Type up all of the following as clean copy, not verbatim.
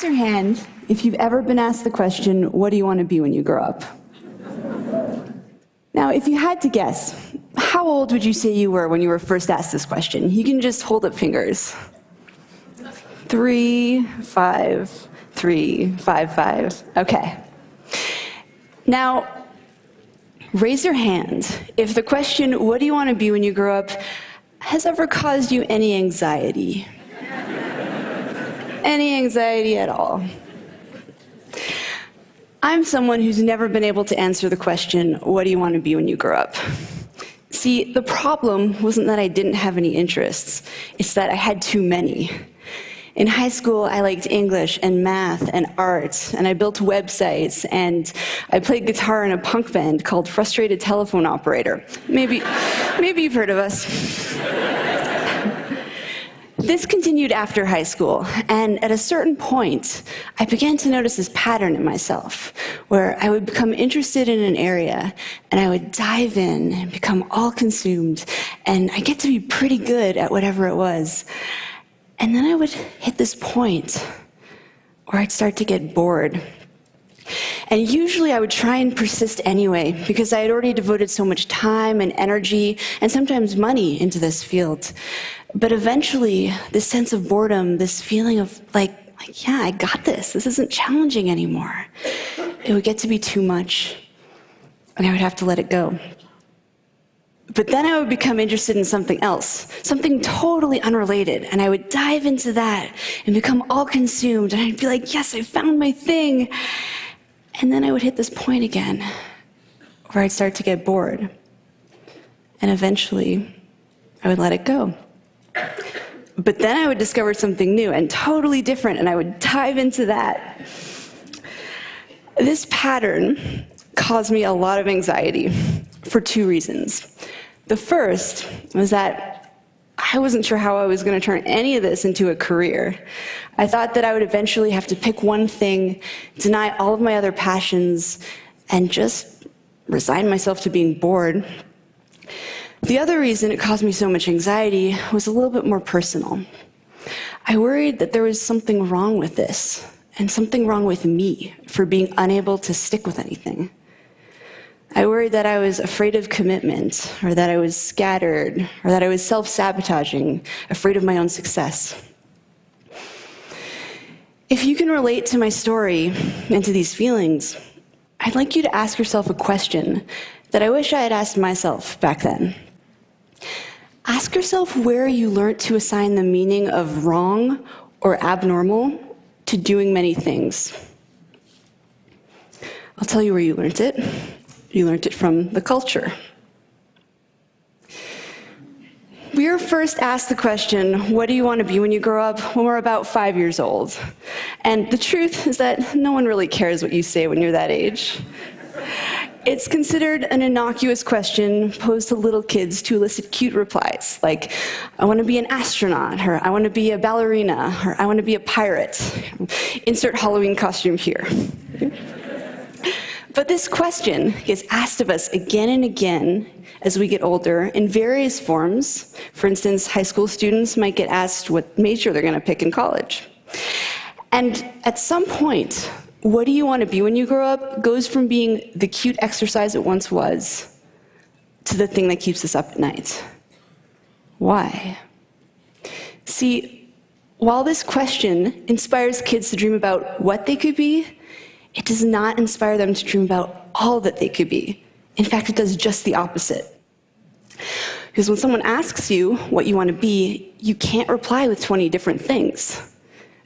Raise your hand if you've ever been asked the question, what do you want to be when you grow up? Now, if you had to guess, how old would you say you were when you were first asked this question? You can just hold up fingers. 3, 5, 3, 5, 5. Okay. Now, raise your hand if the question, what do you want to be when you grow up, has ever caused you any anxiety? Any anxiety at all? I'm someone who's never been able to answer the question, what do you want to be when you grow up? See, the problem wasn't that I didn't have any interests, it's that I had too many. In high school, I liked English and math and art, and I built websites, and I played guitar in a punk band called Frustrated Telephone Operator. Maybe you've heard of us. This continued after high school, and at a certain point, I began to notice this pattern in myself, where I would become interested in an area, and I would dive in and become all consumed, and I get to be pretty good at whatever it was. And then I would hit this point where I'd start to get bored. And usually I would try and persist anyway, because I had already devoted so much time and energy, and sometimes money, into this field. But eventually, this sense of boredom, this feeling of like, yeah, I got this. This isn't challenging anymore. It would get to be too much, and I would have to let it go. But then I would become interested in something else, something totally unrelated, and I would dive into that and become all consumed, and I'd be like, yes, I found my thing. And then I would hit this point again, where I'd start to get bored. And eventually, I would let it go. But then I would discover something new and totally different, and I would dive into that. This pattern caused me a lot of anxiety for 2 reasons. The first was that I wasn't sure how I was going to turn any of this into a career. I thought that I would eventually have to pick one thing, deny all of my other passions, and just resign myself to being bored. The other reason it caused me so much anxiety was a little bit more personal. I worried that there was something wrong with this, and something wrong with me for being unable to stick with anything. I worried that I was afraid of commitment, or that I was scattered, or that I was self-sabotaging, afraid of my own success. If you can relate to my story and to these feelings, I'd like you to ask yourself a question that I wish I had asked myself back then. Ask yourself where you learned to assign the meaning of wrong or abnormal to doing many things. I'll tell you where you learned it. You learned it from the culture. We are first asked the question, what do you want to be when you grow up, when we're about 5 years old. And the truth is that no one really cares what you say when you're that age. It's considered an innocuous question posed to little kids to elicit cute replies, like, I want to be an astronaut, or I want to be a ballerina, or I want to be a pirate. Insert Halloween costume here. But this question gets asked of us again and again as we get older in various forms. For instance, high school students might get asked what major they're going to pick in college. And at some point, what do you want to be when you grow up goes from being the cute exercise it once was to the thing that keeps us up at night. Why? See, while this question inspires kids to dream about what they could be, it does not inspire them to dream about all that they could be. In fact, it does just the opposite. Because when someone asks you what you want to be, you can't reply with 20 different things.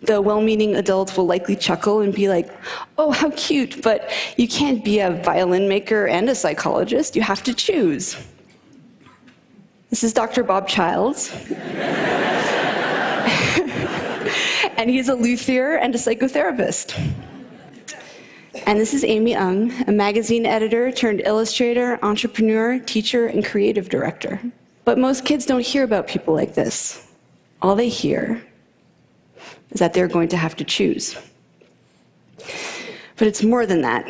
The well-meaning adult will likely chuckle and be like, oh, how cute, but you can't be a violin maker and a psychologist. You have to choose. This is Dr. Bob Childs. And he's a luthier and a psychotherapist. And this is Amy Ung, a magazine editor turned illustrator, entrepreneur, teacher, and creative director. But most kids don't hear about people like this. All they hear is that they're going to have to choose. But it's more than that.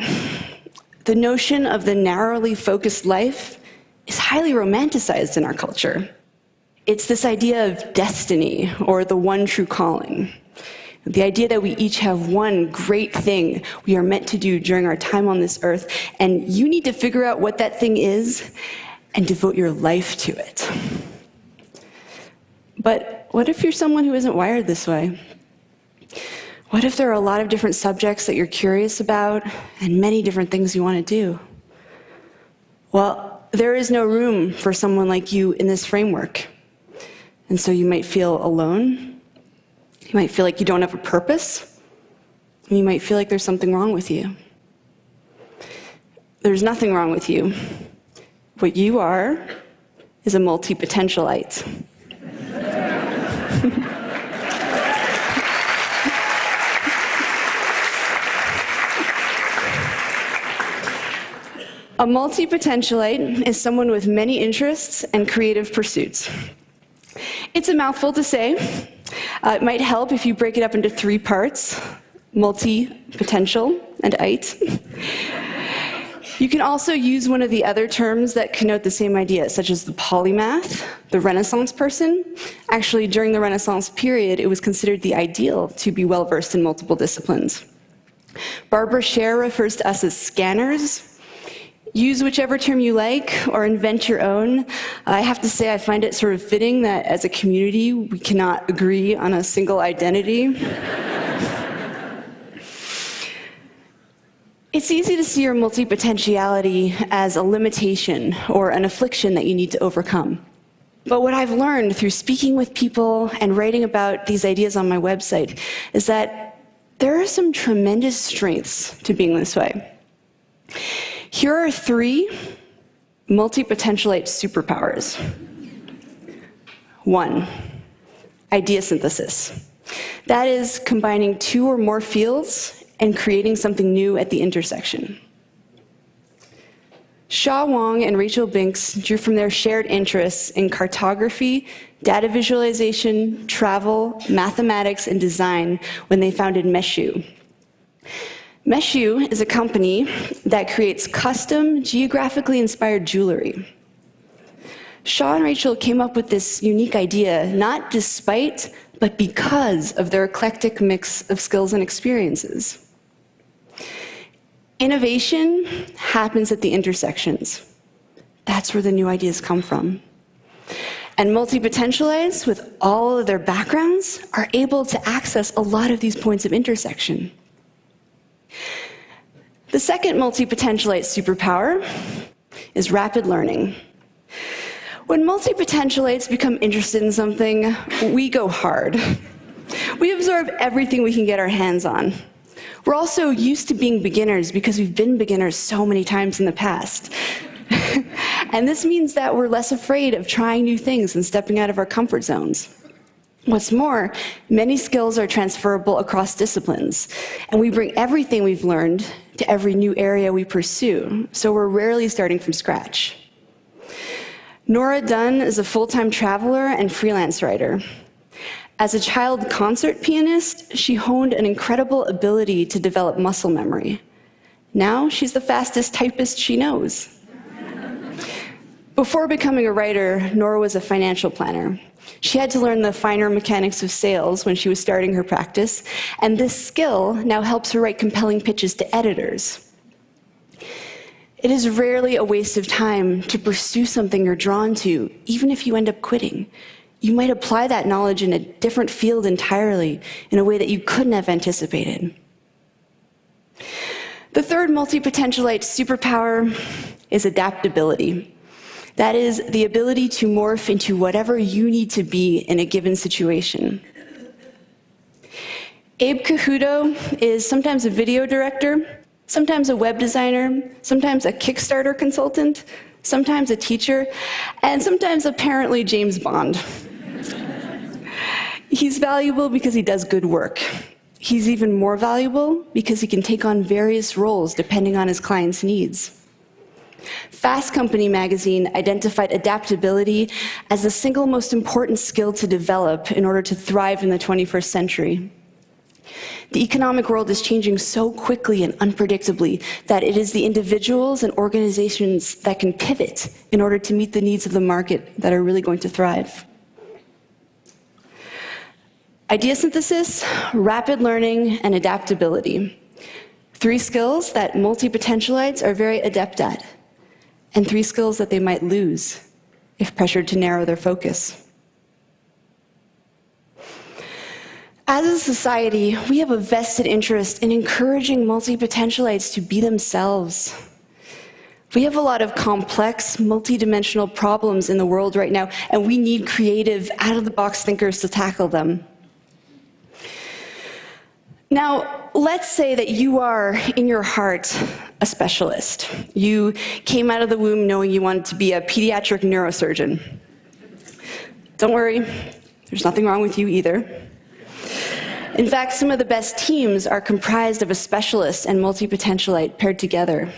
The notion of the narrowly focused life is highly romanticized in our culture. It's this idea of destiny, or the one true calling. The idea that we each have one great thing we are meant to do during our time on this earth, and you need to figure out what that thing is and devote your life to it. But what if you're someone who isn't wired this way? What if there are a lot of different subjects that you're curious about and many different things you want to do? Well, there is no room for someone like you in this framework. And so you might feel alone. You might feel like you don't have a purpose. And you might feel like there's something wrong with you. There's nothing wrong with you. What you are is a multi-potentialite. A multi-potentialite is someone with many interests and creative pursuits. It's a mouthful to say. It might help if you break it up into 3 parts: multi-potential and ite. You can also use one of the other terms that connote the same idea, such as the polymath, the Renaissance person. Actually, during the Renaissance period, it was considered the ideal to be well-versed in multiple disciplines. Barbara Scher refers to us as scanners. Use whichever term you like, or invent your own. I have to say, I find it sort of fitting that as a community, we cannot agree on a single identity. It's easy to see your multipotentiality as a limitation or an affliction that you need to overcome. But what I've learned through speaking with people and writing about these ideas on my website is that there are some tremendous strengths to being this way. Here are 3 multipotentialite superpowers. 1, idea synthesis. That is combining 2 or more fields and creating something new at the intersection. Shaw Wong and Rachel Binks drew from their shared interests in cartography, data visualization, travel, mathematics, and design when they founded Meshu. Meshu is a company that creates custom, geographically inspired jewelry. Shaw and Rachel came up with this unique idea, not despite, but because of their eclectic mix of skills and experiences. Innovation happens at the intersections. That's where the new ideas come from. And multipotentialites, with all of their backgrounds, are able to access a lot of these points of intersection. The second multipotentialite superpower is rapid learning. When multipotentialites become interested in something, we go hard. We absorb everything we can get our hands on. We're also used to being beginners because we've been beginners so many times in the past. And this means that we're less afraid of trying new things and stepping out of our comfort zones. What's more, many skills are transferable across disciplines, and we bring everything we've learned to every new area we pursue, so we're rarely starting from scratch. Nora Dunn is a full-time traveler and freelance writer. As a child concert pianist, she honed an incredible ability to develop muscle memory. Now she's the fastest typist she knows. Before becoming a writer, Nora was a financial planner. She had to learn the finer mechanics of sales when she was starting her practice, and this skill now helps her write compelling pitches to editors. It is rarely a waste of time to pursue something you're drawn to, even if you end up quitting. You might apply that knowledge in a different field entirely, in a way that you couldn't have anticipated. The third multipotentialite superpower is adaptability. That is the ability to morph into whatever you need to be in a given situation. Abe Cajudo is sometimes a video director, sometimes a web designer, sometimes a Kickstarter consultant, sometimes a teacher, and sometimes apparently James Bond. He's valuable because he does good work. He's even more valuable because he can take on various roles depending on his client's needs. Fast Company magazine identified adaptability as the single most important skill to develop in order to thrive in the 21st century. The economic world is changing so quickly and unpredictably that it is the individuals and organizations that can pivot in order to meet the needs of the market that are really going to thrive. idea synthesis, rapid learning, and adaptability. 3 skills that multi-potentialites are very adept at, and 3 skills that they might lose if pressured to narrow their focus. As a society, we have a vested interest in encouraging multi-potentialites to be themselves. We have a lot of complex, multidimensional problems in the world right now, and we need creative, out-of-the-box thinkers to tackle them. Now, let's say that you are, in your heart, a specialist. You came out of the womb knowing you wanted to be a pediatric neurosurgeon. Don't worry, there's nothing wrong with you either. In fact, some of the best teams are comprised of a specialist and multi-potentialite paired together.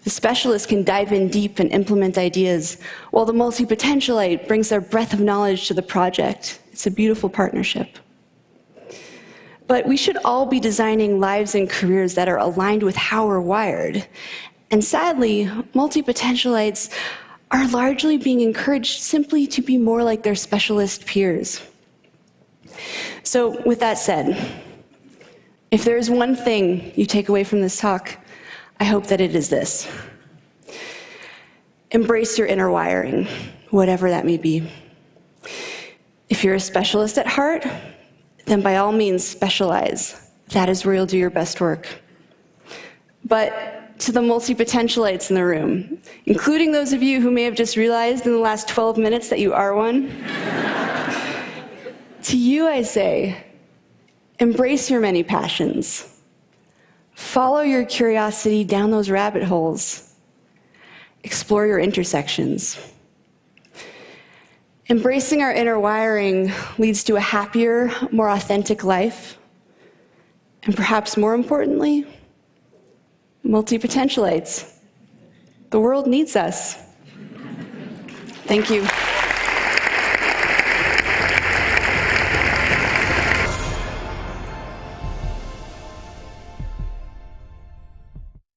The specialist can dive in deep and implement ideas, while the multi-potentialite brings their breadth of knowledge to the project. It's a beautiful partnership. But we should all be designing lives and careers that are aligned with how we're wired. And sadly, multi-potentialites are largely being encouraged simply to be more like their specialist peers. So with that said, if there is one thing you take away from this talk, I hope that it is this. Embrace your inner wiring, whatever that may be. If you're a specialist at heart, then by all means specialize. That is where you'll do your best work. But to the multi-potentialites in the room, including those of you who may have just realized in the last 12 minutes that you are one, to you I say, embrace your many passions. Follow your curiosity down those rabbit holes. Explore your intersections. Embracing our inner wiring leads to a happier, more authentic life. And perhaps more importantly, multi-potentialites. The world needs us. Thank you.